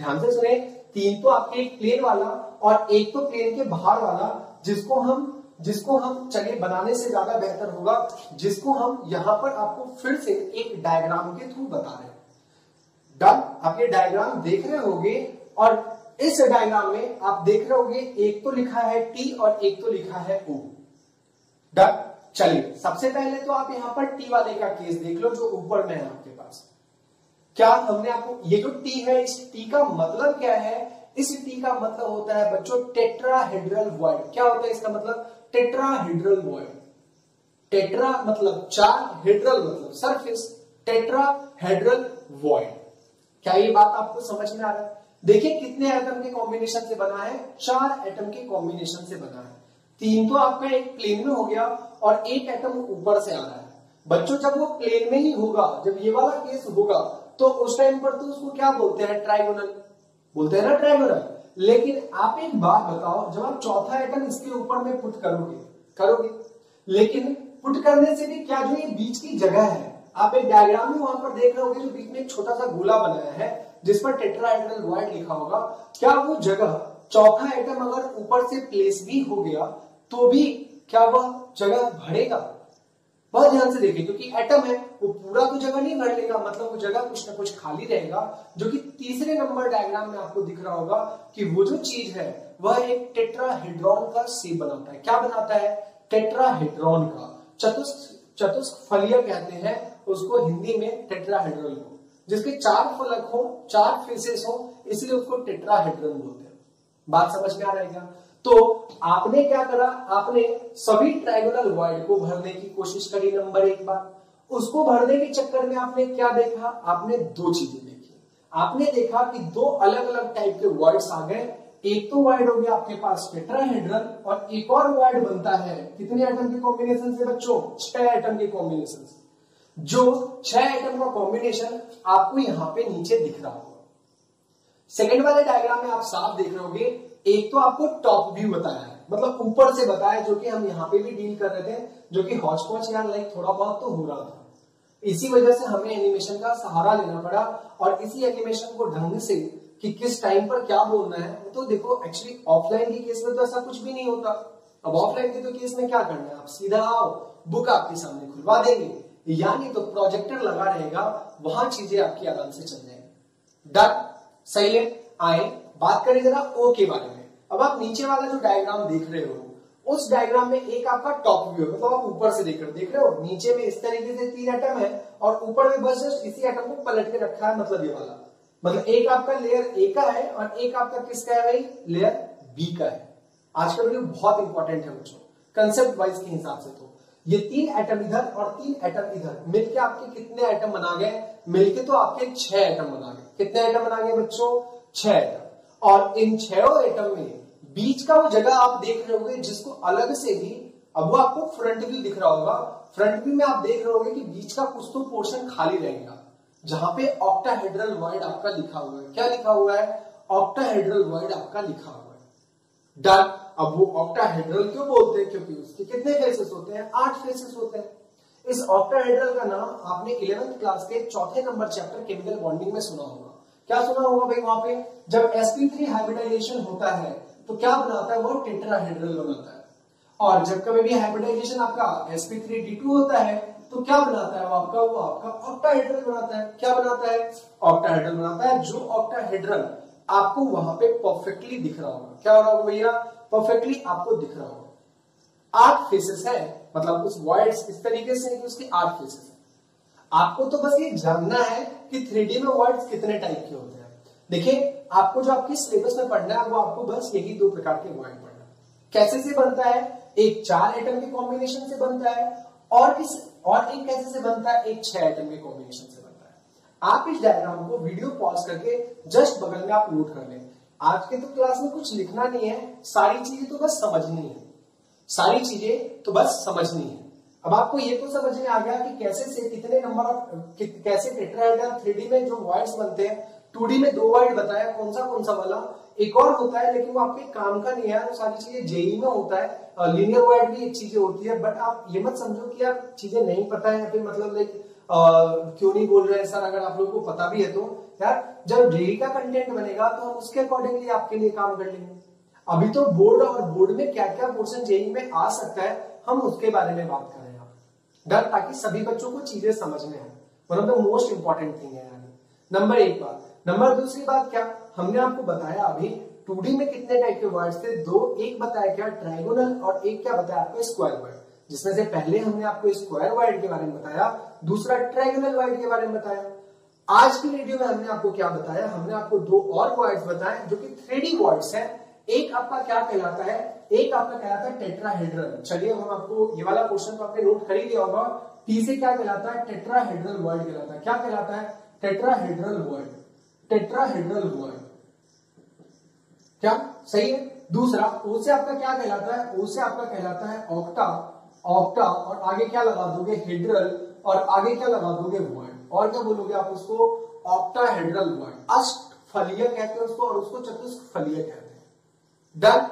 ध्यान से सुने, 3 तो आपके एक प्लेन वाला और एक तो प्लेन के बाहर वाला, जिसको हम चलिए बनाने से ज्यादा बेहतर होगा, जिसको हम यहां पर आपको फिर से एक डायग्राम के थ्रू बता रहे हैं। डन? आप ये डायग्राम देख रहे होंगे, और इस डायग्राम में आप देख रहे होंगे एक तो लिखा है टी और एक तो लिखा है ओ। डन? चलिए सबसे पहले तो आप यहाँ पर टी वाले का केस देख लो जो ऊपर में है आपके पास। क्या हमने आपको, ये जो टी है, इस टी का मतलब क्या है? इस टी का मतलब होता है बच्चों टेट्राहेड्रल वॉइड। क्या होता है इसका मतलब? Tetrahedral void. टेट्रा मतलब चार, हेड्रल मतलब सरफेस, टेट्राहेड्रल वॉइड। क्या ये बात आपको समझ में आ रहा है? देखिए कितने एटम के कॉम्बिनेशन से बना है? 4 एटम के कॉम्बिनेशन से बना है। 3 तो आपका एक प्लेन में हो गया और एक एटम ऊपर से आ रहा है। बच्चों जब वो प्लेन में ही होगा, जब ये वाला केस होगा, तो उस टाइम पर तो उसको क्या बोलते हैं? ट्राइगोनल बोलते हैं ना, ट्राइगोनल। लेकिन आप एक बात बताओ, जब आप चौथा एटम इसके ऊपर में पुट करोगे, लेकिन पुट करने से भी क्या, जो ये बीच की जगह है, आप एक डायग्राम में वहां पर देख रहे होगे, जो बीच में एक छोटा सा गोला बनाया है जिस पर टेट्राहेड्रल वॉइड लिखा होगा, क्या वो जगह, चौथा एटम अगर ऊपर से प्लेस भी हो गया तो भी क्या वह जगह भरेगा? बहुत ध्यान से देखिए, क्योंकि एटम है वो पूरा तो जगह नहीं भर लेगा, मतलब वो जगह कुछ ना कुछ खाली रहेगा, जो कि तीसरे नंबर डायग्राम में आपको दिख रहा होगा कि वो जो चीज है वह एक टेट्राहेड्रॉन का शेप बनाता है। क्या बनाता है? टेट्राहेड्रॉन का चतुष्फलकीय कहते हैं उसको हिंदी में, टेट्राहेड्रल को, जिसके 4 फलक हो, 4 फेसेस हो, इसलिए उसको टेट्राहेड्रल बोलते हैं। बात समझ में आ रहा है क्या? तो आपने क्या करा, आपने सभी ट्रायंगुलर वॉइड को भरने की कोशिश करी, नंबर 1 बात। उसको भरने के चक्कर में आपने क्या देखा? आपने 2 चीजें देखी। आपने देखा कि 2 अलग अलग टाइप के वॉइड्स आ गए। एक तो वॉइड हो गया आपके पास टेट्राहेड्रल, और एक और वॉइड बनता है कितने एटम के कॉम्बिनेशन से बच्चों? 6 एटम के कॉम्बिनेशन से। जो 6 एटम का कॉम्बिनेशन आपको यहां पे नीचे दिख रहा होगा। सेकेंड वाले डायग्राम में आप साफ देख रहे होगे, एक तो आपको टॉप व्यू बताया है, मतलब ऊपर से बताया, जो कि हम यहाँ पे भी डील कर रहे थे, जो कि हॉच पॉच यार लाइक थोड़ा बहुत तो हो रहा था। इसी वजह से हमें एनिमेशन का सहारा लेना पड़ा, और इसी एनिमेशन को ढंग से कि किस टाइम पर क्या बोलना है, तो देखो एक्चुअली ऑफलाइन के केस में तो ऐसा कुछ भी नहीं होता। अब ऑफलाइन के तो केस में क्या करना है, आप सीधा आओ, बुक आपके सामने खुलवा देंगे, यानी तो प्रोजेक्टर लगा रहेगा, वहां चीजें आपकी आराम से चल जाएंगी। डन, सही है। आए बात करें जरा ओ के बारे में। अब आप नीचे वाला जो डायग्राम देख रहे हो, उस डायग्राम में एक आपका टॉप व्यू, मतलब आप ऊपर से देख रहे हो, नीचे में इस तरीके से 3 एटम है, और ऊपर में बस जस्ट इसी एटम को पलट के रखा है, मतलब ये वाला, मतलब एक आपका लेयर ए का है और एक आपका किसका है भाई? लेयर बी का है। आज का वीडियो बहुत इंपॉर्टेंट है बच्चों, कंसेप्ट वाइज के हिसाब से। तो ये 3 एटम इधर और 3 एटम इधर मिलके आपके कितने एटम बना गए? मिलके तो आपके 6 एटम बना गए। कितने एटम बना गए बच्चों? 6 एटम। और इन 6 एटम में बीच का वो जगह आप देख रहे होगे, जिसको अलग से भी, अब वो आपको फ्रंट व्यू दिख रहा होगा, फ्रंट व्यू में आप देख रहे होगे कि बीच का कुछ तो पोर्शन खाली रहेगा, जहां पे ऑक्टाहेड्रल वॉइड आपका लिखा हुआ है। क्या लिखा हुआ है? ऑक्टाहेड्रल वॉइड आपका लिखा हुआ है। डन। अब वो ऑक्टाहेड्रल क्यों बोलते हैं? क्योंकि उसके कितने फेसेस होते हैं? 8 फेसेस होते हैं। इस ऑक्टाहेड्रल का नाम आपने 11th क्लास के 4थे नंबर चैप्टर केमिकल बॉन्डिंग में सुना होगा। क्या सुना होगा भाई? वहां पे जब sp3 हाइब्रिडाइजेशन होता है तो क्या बनाता है? वो टेट्राहेड्रल बनाता है। और जब कभी भी हाइब्रिडाइजेशन आपका sp3d2 होता है तो क्या बनाता है वो आपका? वो आपका ऑक्टाहेड्रल बनाता है। क्या बनाता है? ऑक्टाहेड्रल बनाता है, जो ऑक्टाहेड्रल आपको वहां पे परफेक्टली दिख रहा होगा। क्या हो रहा होगा भैया? परफेक्टली आपको दिख रहा होगा। 8 फेसेस है, मतलब उस वॉइड्स इस तरीके से है कि उसके 8 फेसेस है। आपको तो बस ये जानना है कि 3D में वॉइड्स कितने टाइप के होते हैं। देखिए, आपको जो आपके सिलेबस में पढ़ना है, वो आपको बस यही 2 प्रकार के वॉइड पढ़ना है। कैसे से बनता है? एक 4 एटम के कॉम्बिनेशन से बनता है, और एक कैसे से बनता है? एक 6 एटम के कॉम्बिनेशन से बनता है। आप इस डायग्राम को वीडियो पॉज करके जस्ट बगल में आप नोट कर लें। आज के तो क्लास में कुछ लिखना नहीं है, सारी चीजें तो बस समझनी है, सारी चीजें तो बस समझनी है। अब आपको ये तो समझ में आ गया कि कैसे से कितने नंबर ऑफ, कैसे टेट्राहेड्रल 3D में जो वॉइड्स बनते हैं। 2D में 2 वॉइड बताया, कौन सा वाला, एक और होता है लेकिन वो आपके काम का नहीं है, वो सारी चीजें जेई में होता है। लीनियर वॉइड भी एक चीजें होती है, बट आप ये मत समझो कि यार चीजें नहीं पता है, या फिर मतलब लाइक क्यों नहीं बोल रहे हैं सर। अगर आप लोगों को पता भी है तो यार, जब जेई का कंटेंट बनेगा तो हम उसके अकॉर्डिंगली आपके लिए काम कर लेंगे। अभी तो बोर्ड, और बोर्ड में क्या क्या पोर्शन जेई में आ सकता है, हम उसके बारे में बात कर रहे हैं डर, ताकि सभी बच्चों को चीजें समझ में आए। One of the most important thing है यार। नंबर 1 बात। नंबर दूसरी बात, क्या हमने आपको बताया अभी 2D में कितने टाइप के वर्ड्स थे? 2। एक बताया क्या? ट्राइगोनल, और एक क्या बताया आपको? Square word. जिसमें से पहले हमने आपको स्क्वायर वॉइड के बारे में बताया, दूसरा ट्रायंगुलर वॉइड के बारे में बताया। आज की वीडियो में हमने आपको क्या बताया, हमने आपको दो और वॉइड्स बताए जो कि 3D वॉइड्स हैं। एक आपका क्या कहलाता है, एक आपका कहलाता है टेट्राहेड्रल। चलिए हम आपको ये वाला क्वेश्चन तो आपने नोट कर ही लिया होगा। टी से क्या कहलाता है, टेट्राहेड्रल वॉइड कहलाता है। क्या कहलाता है, टेट्राहेड्रल वॉइड, टेट्राहेड्रल वॉइड, क्या सही है। दूसरा ओ से आपका क्या कहलाता है, ओ से आपका कहलाता है ऑक्टा, ऑक्टा और आगे क्या लगा दोगे, हेड्रल, और आगे क्या लगा दोगे, वॉइड। और क्या बोलोगे आप उसको, ऑक्टाहेड्रल वॉइड। अष्टफलीय कहते हैं उसको और उसको चतुष्फलीय कहते हैं। डन,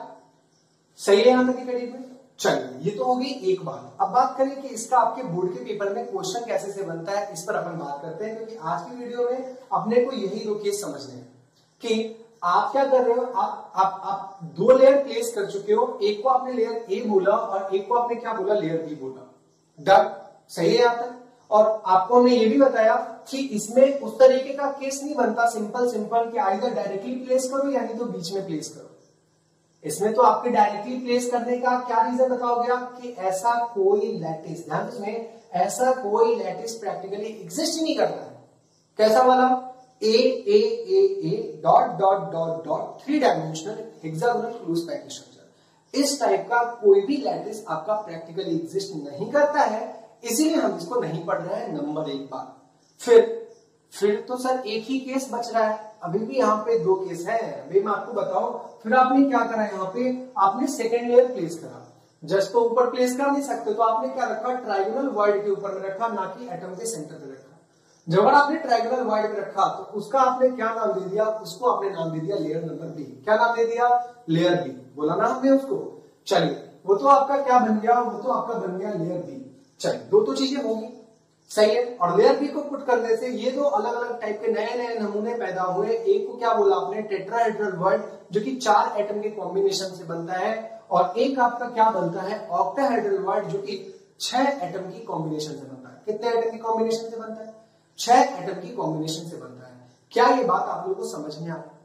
सही है यहां तक के करीब में। चलिए ये तो होगी एक बात। अब बात करें कि इसका आपके बोर्ड के पेपर में क्वेश्चन कैसे से बनता है, इस पर अपन बात करते हैं। क्योंकि आज की वीडियो में अपने को यही दो केस समझने हैं कि आप क्या कर रहे हो, आप दो लेयर प्लेस कर चुके हो। एक को आपने लेयर ए बोला और एक को आपने क्या बोला, लेयर बी बोला। डन, सही है यहां तक। और आपको हमने ये भी बताया कि इसमें उस तरीके का केस नहीं बनता, सिंपल सिंपल कि आइदर डायरेक्टली प्लेस करो या नहीं तो बीच में प्लेस करो। इसमें तो आपके डायरेक्टली प्लेस करने का क्या रीजन बताओगे आप, कि ऐसा कोई लैटिस, ध्यान इसमें, ऐसा कोई लैटिस प्रैक्टिकली एग्जिस्ट ही नहीं करता है। कैसा वाला, ए dot dot dot dot 3 dimensional hexagonal close package structure. इस टाइप का कोई भी लैटिस आपका प्रैक्टिकली एग्जिस्ट नहीं करता है, इसीलिए हम इसको नहीं पढ़ रहे हैं। नंबर एक बात। फिर तो सर एक ही केस बच रहा है, अभी भी यहाँ पे दो केस है। अभी मैं आपको बताऊं, फिर आपने क्या करा, यहाँ पे आपने सेकेंड लेयर प्लेस करा। जस्ट तो ऊपर प्लेस कर नहीं सकते, तो आपने क्या रखा, ट्रायंगुलर वॉइड के ऊपर में रखा, ना कि एटम के सेंटर पे रखा। जब आपने ट्रायंगुलर वॉइड में रखा तो उसका आपने क्या नाम दे दिया, उसको आपने नाम दे दिया लेयर नंबर बी। क्या नाम दे दिया, लेयर बी, बोला ना हमने उसको। चलिए वो तो आपका क्या बन गया, वो तो आपका बन गया लेयर बी। चलिए दो तो चीजें होंगी, सही है। और लेयर बी को पुट करने से ये दो अलग अलग टाइप के नए नए नमूने पैदा हुए। एक को क्या बोला आपने, टेट्राहेड्रल वॉइड, जो कि 4 एटम के कॉम्बिनेशन से बनता है। और एक आपका क्या बनता है, ऑक्टाहेड्रल वॉइड, जो कि 6 एटम की कॉम्बिनेशन से बनता है। कितने एटम की कॉम्बिनेशन से बनता है, 6 एटम की कॉम्बिनेशन से बनता है। क्या ये बात आप लोगों को समझ में आ रही है,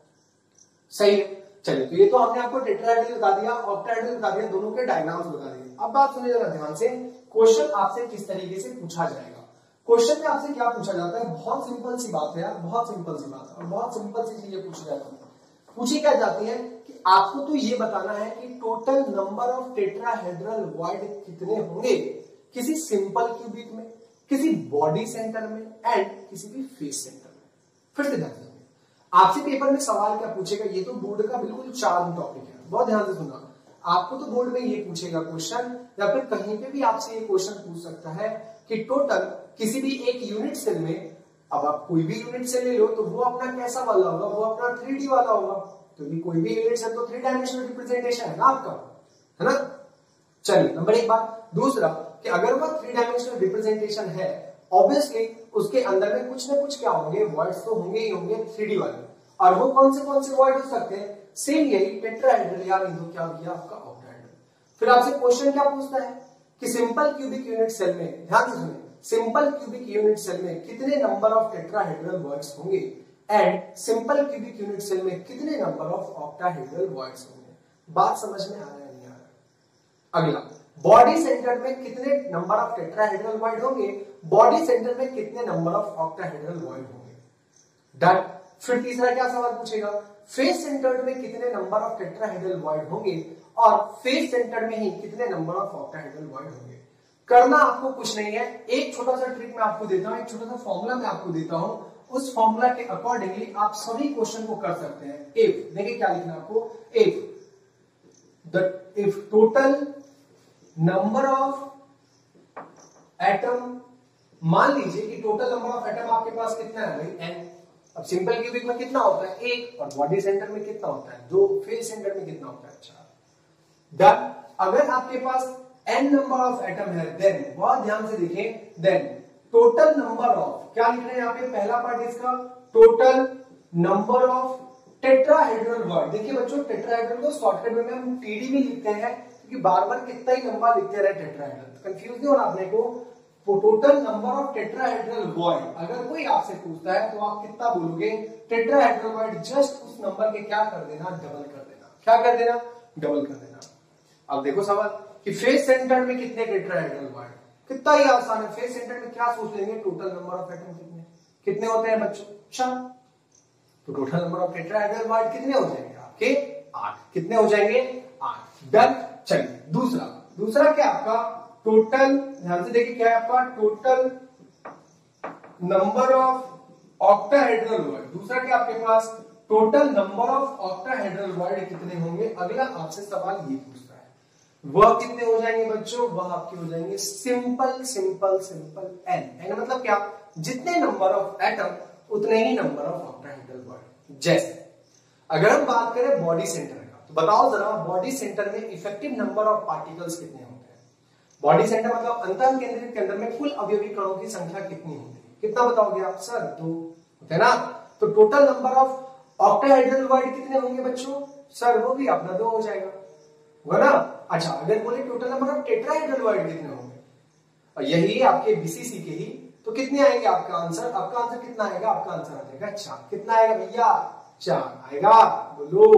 सही है। चलिए तो ये तो हमने आपको टेट्राहेड्रल बता दिया, ऑक्टाहेड्रल बता दिया, दोनों के डायग्राम्स बता दिए। अब बात सुनिए जरा ध्यान से, क्वेश्चन आपसे किस तरीके से पूछा जाएगा। क्वेश्चन में आपसे क्या पूछा जाता है, बहुत सिंपल सी बात है यार, बहुत सिंपल सी बात है और बहुत सिंपल सी चीजें पूछी जाती है। पूछी क्या जाती है कि आपको तो ये बताना है कि total number of tetrahedral void कितने होंगे किसी सिंपल क्यूबिक में, किसी बॉडी सेंटर में एंड किसी भी फेस सेंटर में। फिर से ध्यान से आपसे पेपर में सवाल क्या पूछेगा, ये तो बोर्ड का बिल्कुल चार्म टॉपिक है, बहुत ध्यान से सुना। आपको तो बोर्ड में ये पूछेगा क्वेश्चन, या फिर कहीं पे भी आपसे ये क्वेश्चन पूछ सकता है कि टोटल किसी भी एक यूनिट सेल में, अब आप कोई भी यूनिट सेल ले लो तो वो अपना कैसा वाला होगा, वो अपना 3D वाला होगा। तो भी कोई भी यूनिट सेल तो 3 डायमेंशनल रिप्रेजेंटेशन है ना आपका, है ना। चलिए नंबर एक बात। दूसरा कि अगर वो 3 डायमेंशनल रिप्रेजेंटेशन है, ऑब्वियसली उसके अंदर में कुछ ना कुछ क्या होंगे, वॉइड्स तो होंगे ही होंगे 3D वाले। और वो कौन से वॉइड हो सकते हैं, सेम यही टेट्राहेड्रल, या नहीं तो क्या हो गया आपका ऑक्टाहेड्रल। फिर आपसे क्वेश्चन क्या पूछता है कि सिंपल क्यूबिक यूनिट सेल में, ध्यान से सुनिए, सिंपल क्यूबिक यूनिट सेल में कितने नंबर ऑफ टेट्राहेड्रल वॉइड्स होंगे and simple cubic unit cell में कितने नंबर ऑफ ऑक्टाहेड्रल वॉइड्स होंगे। बात समझ में आ रहा है नहीं आ रहा। अगला, बॉडी सेंटर में कितने नंबर ऑफ टेट्राहेड्रल वॉइड होंगे, बॉडी सेंटर में कितने नंबर ऑफ ऑक्टाहेड्रल वॉइड होंगे। डन। फिर तीसरा क्या सवाल पूछेगा, फेस सेंटर्ड में कितने नंबर ऑफ टेट्राहेड्रल वॉइड होंगे और फेस सेंटर में ही कितने नंबर ऑफ ऑक्टाहेड्रल वॉइड होंगे। करना आपको कुछ नहीं है, एक छोटा सा ट्रिक मैं आपको देता हूं, एक छोटा सा फॉर्मूला मैं आपको देता हूं, उस फॉर्मूला के अकॉर्डिंगली आप सभी क्वेश्चन को कर सकते हैं। इफ, देखिए क्या लिखना आपको, if total number of atom, मान लीजिए कि टोटल नंबर ऑफ एटम आपके पास कितना है भाई, n। अब सिंपल क्यूबिक में कितना होता है, 1, और बॉडी सेंटर में कितना होता है, 2, फेस सेंटर में कितना होता है, 4। डन। अगर आपके पास n नंबर ऑफ एटम है, देन बहुत ध्यान से देखें, देन टोटल नंबर ऑफ, क्या लिख रहे हैं यहाँ पे, पहला पार्ट इसका, total number of tetrahedral void. देखिए बच्चों, टेट्राहेड्रल को शॉर्टकट में हम TD भी लिखते हैं, क्योंकि बार बार कितना ही लंबा लिखते रहे टेट्राहेड्रल, कंफ्यूज नहीं होना आपने को। Total number of tetrahedral void, अगर कोई आपसे पूछता है तो आप कितना बोलोगे, टेट्राहेड्रल वॉइड, जस्ट उस नंबर के क्या कर देना, डबल कर देना। क्या कर देना, डबल कर देना। अब देखो सवाल, कि फेस सेंटर में कितने टेट्राहेड्रल बॉन्ड, कितना ही आसान है। फेस सेंटर में क्या सोच लेंगे, टोटल नंबर ऑफ एटम कितने कितने होते हैं बच्चों, 4। तो total number of tetrahedral bond कितने हो जाएंगे आपके, 8। कितने हो जाएंगे, 8। डन। चलिए दूसरा क्या आपका टोटल, ध्यान से देखिए क्या है आपका total number of octahedral bond. दूसरा क्या आपके पास total number of octahedral bond कितने होंगे। अगला आपसे सवाल ये पूछता है वह कितने हो जाएंगे बच्चों, वह आपके हो जाएंगे सिंपल सिंपल सिंपल एन मतलब क्या, जितने नंबर ऑफ एटम उतने ही नंबर ऑफ ऑक्टाहेड्रल बॉन्ड। जैसे अगर हम बात करें बॉडी सेंटर का, तो बताओ जरा बॉडी सेंटर में इफेक्टिव नंबर ऑफ पार्टिकल्स कितने होते हैं। बॉडी सेंटर मतलब अंतः केंद्रित केंद्र में कुल अवयवी कणों की संख्या कितनी होती है, कितना बताओगे आप सर, 2 होते हैं ना। तो total number of octahedral bond कितने होंगे बच्चों, सर वो भी अपना 2 हो जाएगा, होगा ना। अच्छा अगर बोले total number of tetrahedral bond कितने होंगे, और यही आपके बीसीसी के ही, तो कितने आएंगे आपका आंसर, आपका आंसर कितना आएगा, आपका आंसर आ जाएगा 4। कितना आएगा भैया, 4 आएगा, बोलो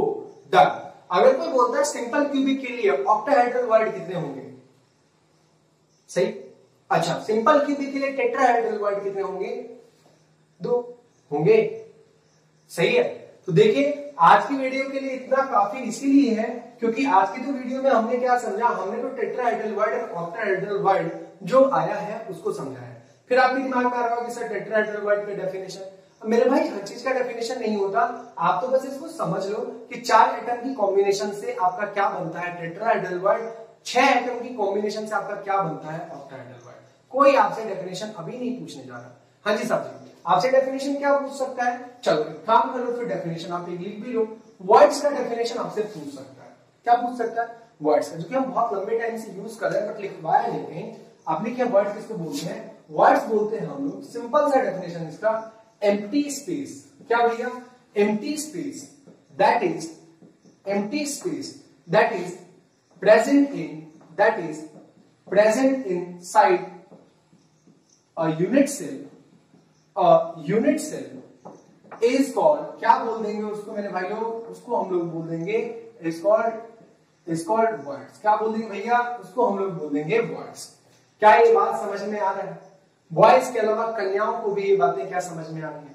डन। अगर कोई बोलता है सिंपल क्यूबिक के लिए ऑक्टाहेड्रल बॉन्ड कितने होंगे, सही। अच्छा सिंपल क्यूबिक के लिए टेट्राहेड्रल बॉन्ड कितने होंगे, 2 होंगे, सही है। तो देखिए आज की वीडियो के लिए इतना काफी इसीलिए है क्योंकि आज की तो वीडियो में हमने क्या समझा, हमने तो टेट्राहेड्रल बॉन्ड और ऑक्टाहेड्रल बॉन्ड जो आया है उसको समझा है। फिर आपके दिमाग में आ रहा होगा कि सर टेट्राहेड्रल बॉन्ड का डेफिनेशन, मेरे भाई हर चीज का डेफिनेशन नहीं होता, आप तो बस इसको समझ लो कि 4 एटम की कॉम्बिनेशन से आपका क्या बनता है टेट्राहेड्रल बॉन्ड, 6 एटम की कॉम्बिनेशन से आपका क्या बनता है ऑक्टाहेड्रल बॉन्ड। कोई आपसे डेफिनेशन अभी नहीं पूछने जा रहा। हाँ जी साहब जी, आपसे डेफिनेशन क्या पूछ सकता है, चलो काम करो फिर डेफिनेशन आप एक लिख भी लो। वर्ड्स का डेफिनेशन आपसे पूछ सकता है, क्या पूछ सकता है, वर्ड्स का, जो कि हम बहुत लंबे टाइम से यूज कर रहे हैं बट लिखवाया नहीं कहीं। आप लिखिए वर्ड्स किसको बोलते हैं, वर्ड्स बोलते हैं हम लोग, सिंपल सा डेफिनेशन इसका, एम्प्टी स्पेस। क्या भैया, empty space that is present in side a unit cell is called, क्या बोल देंगे उसको मेरे भाई लोग, उसको हम लोग बोल देंगे is called words। क्या बोल देंगे भैया, उसको हम लोग बोल देंगे words। क्या ये बात समझ में आ रहा है, बॉयज के अलावा कन्याओं को भी ये बातें क्या समझ में आ रही है।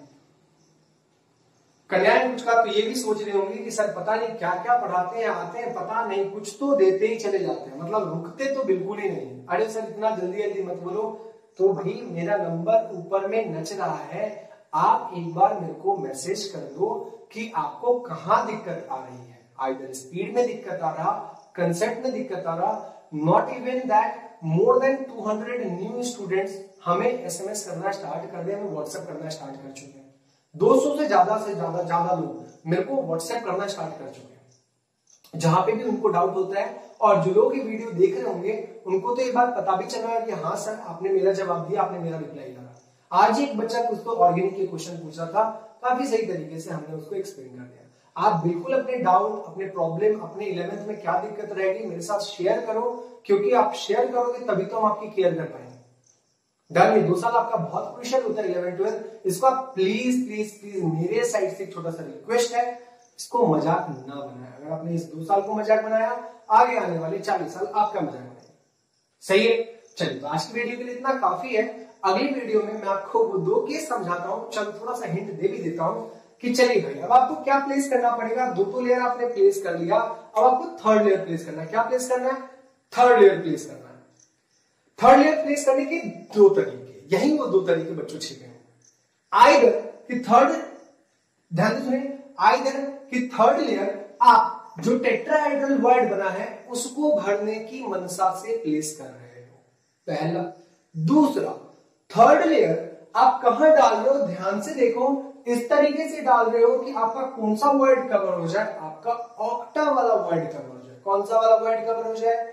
कन्याएं कुछ का तो ये भी सोच रही होंगी कि सर पता नहीं क्या क्या पढ़ाते हैं, आते हैं पता नहीं, कुछ तो देते ही चले जाते हैं, मतलब रुकते तो बिल्कुल ही नहीं। अरे सर इतना जल्दी जल्दी मत बोलो, तो भाई मेरा नंबर ऊपर में नच रहा है, आप एक बार मेरे को मैसेज कर दो कि आपको कहां दिक्कत आ रही है। आइदर स्पीड में दिक्कत आ रहा, कंसेप्ट में दिक्कत आ रहा, not even that, more than 200 new students हमें एसएमएस करना स्टार्ट कर दिया, हमें व्हाट्सएप करना स्टार्ट कर चुके हैं। 200 से ज्यादा लोग मेरे को व्हाट्सएप करना स्टार्ट कर चुके हैं, जहां पे भी उनको डाउट होता है। और जो लोग ये वीडियो देख रहे होंगे उनको तो ये बात पता भी चला है कि हाँ सर आपने मेरा जवाब दिया, आपने मेरा रिप्लाई करा। आज एक बच्चा कुछ तो ऑर्गेनिक के क्वेश्चन पूछा था, काफी सही तरीके से हमने उसको एक्सप्लेन कर दिया। आप बिल्कुल अपने डाउट, अपने प्रॉब्लम, अपने 11th में क्या दिक्कत रहेगी मेरे साथ शेयर करो, क्योंकि आप शेयर करोगे तभी तो हम आपकी केयर कर पाएंगे। डन, ये 2 साल आपका बहुत क्रूशियल होता है 11th 12, इसको आप प्लीज प्लीज प्लीज मेरे साइड से एक छोटा सा रिक्वेस्ट है, इसको मजाक ना बनाया। अगर आपने इस 2 साल को मजाक बनाया, आगे आने वाले 40 साल आपका मजाक बनाएंगे, सही है। चलिए तो आज की वीडियो के लिए इतना काफी है। अगली वीडियो में मैं आपको वो 2 केस समझाता हूँ, चलो थोड़ा सा हिंट दे भी देता हूँ कि चलिए भाई अब आपको क्या प्लेस करना पड़ेगा। 2 तो लेयर आपने प्लेस कर लिया, अब आपको 3rd लेयर प्लेस करना है। क्या प्लेस करना है, 3rd लेयर प्लेस करना है। 3rd लेयर प्लेस करने के 2 तरीके, यही वो 2 तरीके बच्चों छिपे हैं। आइदर कि 3rd, ध्यान से सुनिए, आइदर कि 3rd लेयर आप जो टेट्राहेड्रल बॉन्ड बना है उसको भरने की मनसा से प्लेस कर रहे हो, पहला। दूसरा, 3rd लेयर आप कहां डाल रहे हो, ध्यान से देखो, इस तरीके से डाल रहे हो कि आपका कौन सा वर्ड कवर हो जाए, आपका ऑक्टा वाला वर्ड कवर हो जाए। कौन सा वाला वर्ड कवर हो जाए,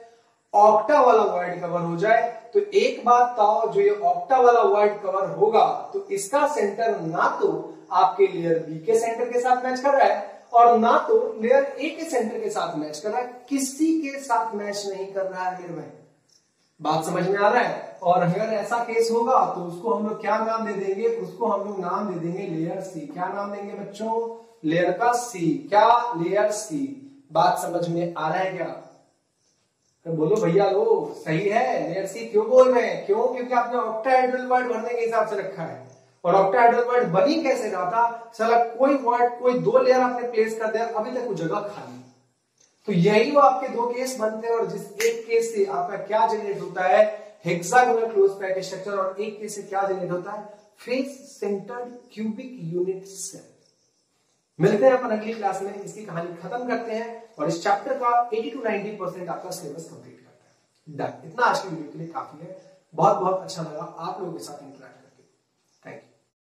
ऑक्टा वाला वर्ड कवर हो जाए। तो एक बात बताओ, जो ये ऑक्टा वाला वर्ड कवर होगा तो इसका सेंटर ना तो आपके लेयर बी के सेंटर के साथ मैच कर रहा है और ना तो लेयर ए के सेंटर के साथ मैच कर रहा है, किसी के साथ मैच नहीं कर रहा है मेरे भाई। बात समझ में आ रहा है। और अगर ऐसा केस होगा तो उसको हम लोग क्या नाम दे देंगे, उसको हम लोग नाम दे देंगे लेयर सी। क्या नाम देंगे बच्चों, लेयर का सी। क्या, लेयर सी। बात समझ में आ रहा है क्या, तो बोलो भैया लो सही है, लेयर सी क्यों बोल रहे हैं, क्यों? क्योंकि आपने ऑक्टाहेड्रल वर्ड भरने के हिसाब से रखा है। और ऑक्टाहेड्रल वर्ड बन ही कैसे रहा था, साला कोई वर्ड कोई दो लेयर आपने प्लेस कर दिया, अभी तक वो जगह खाली। तो यही वो आपके दो केस बनते हैं, और जिस एक केस से आपका क्या जनरेट होता है, हेक्सागोनल क्लोज पैकेज स्ट्रक्चर, और एक केस से क्या जनरेट होता है, face centred cubic unit cell. मिलते हैं अपन अगली क्लास में, इसकी कहानी खत्म करते हैं और इस चैप्टर का 80 to 90% आपका सिलेबस कंप्लीट करते हैं। डन, इतना आज की वीडियो के लिए काफी है। बहुत बहुत अच्छा लगा आप लोगों के साथ इंटरेक्ट